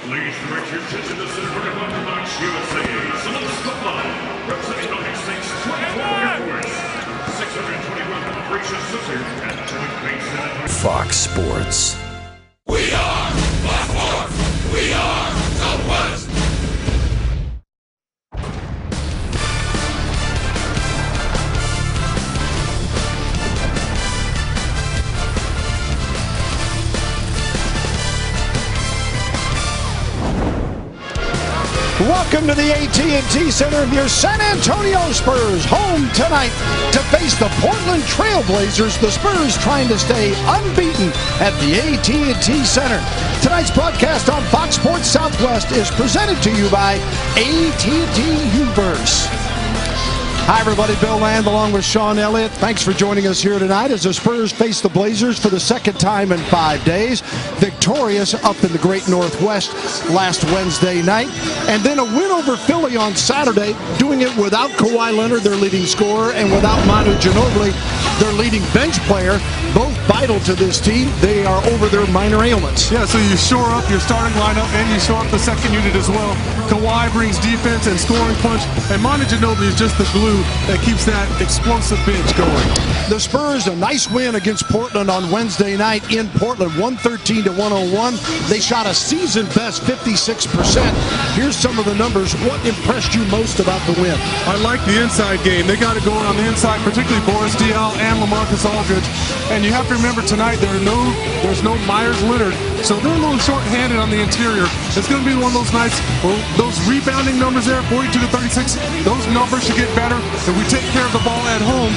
Please direct your attention to Center for March USA. Salute Scotland, representing the United States 24 Air Force. 621 Operation Scissor at Point Base. Fox Sports. We are Black Horse. We are Southwest. Welcome to the AT&T Center near San Antonio Spurs, home tonight to face the Portland Trail Blazers. The Spurs trying to stay unbeaten at the AT&T Center. Tonight's broadcast on Fox Sports Southwest is presented to you by AT&T Uverse. Hi everybody, Bill Land along with Sean Elliott. Thanks for joining us here tonight as the Spurs face the Blazers for the second time in 5 days. Victorious up in the Great Northwest last Wednesday night. And then a win over Philly on Saturday, doing it without Kawhi Leonard, their leading scorer, and without Manu Ginobili, their leading bench player. Both vital to this team. They are over their minor ailments. Yeah, so you shore up your starting lineup and you shore up the second unit as well. Kawhi brings defense and scoring punch, and Manu Ginobili is just the glue that keeps that explosive bench going. The Spurs, a nice win against Portland on Wednesday night in Portland, 113-101. They shot a season-best 56%. Here's some of the numbers. What impressed you most about the win? I like the inside game. They got it going on the inside, particularly Boris Diaw and LaMarcus Aldridge. And you have to remember tonight there's no Myers Leonard, so they're a little short-handed on the interior. It's going to be one of those nights where those rebounding numbers there, 42-36, those numbers should get better. If we take care of the ball at home,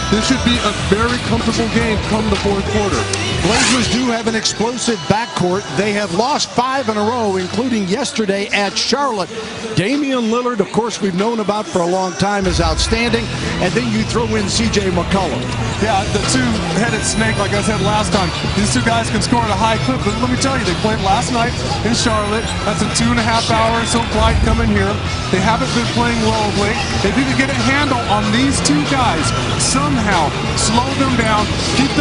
this should be a very comfortable game come the fourth quarter. Blazers do have an explosive backcourt. They have lost 5 in a row, including yesterday at Charlotte. Damian Lillard, of course, we've known about for a long time, is outstanding. And then you throw in C.J. McCollum. Yeah, the two-headed snake, like I said last time. These two guys can score at a high clip. But let me tell you, they played last night in Charlotte. That's a 2.5-hour or so flight coming here. They haven't been playing well of late. They need to get a handle on these two guys. Somehow slow them down, keep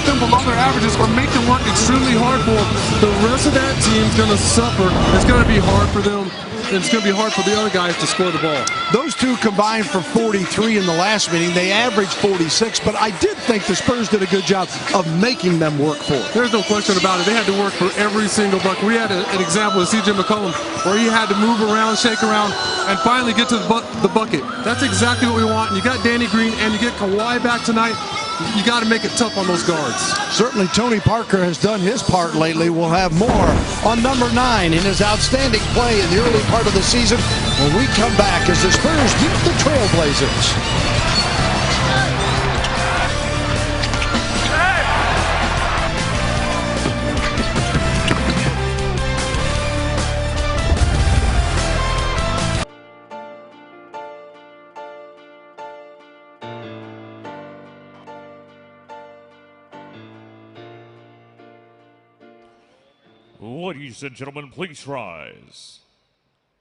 them below their averages, or make them work extremely hard for them. The rest of that team's going to suffer. It's going to be hard for them. And it's going to be hard for the other guys to score the ball. Those two combined for 43 in the last meeting. They averaged 46, but I did think the Spurs did a good job of making them work for it. There's no question about it. They had to work for every single bucket. We had an example of C.J. McCollum where he had to move around, shake around, and finally get to the bucket. That's exactly what we want. And you got Danny Green and you get Kawhi back tonight. You got to make it tough on those guards. Certainly Tony Parker has done his part lately. We'll have more on number 9 in his outstanding play in the early part of the season when we come back as the Spurs beat the Trailblazers. Ladies and gentlemen, please rise.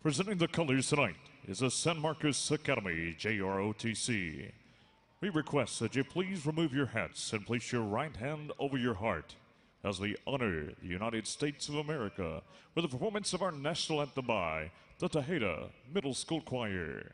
Presenting the colors tonight is the San Marcos Academy, JROTC. We request that you please remove your hats and place your right hand over your heart as we honor the United States of America with the performance of our national anthem by the Tejeda Middle School Choir.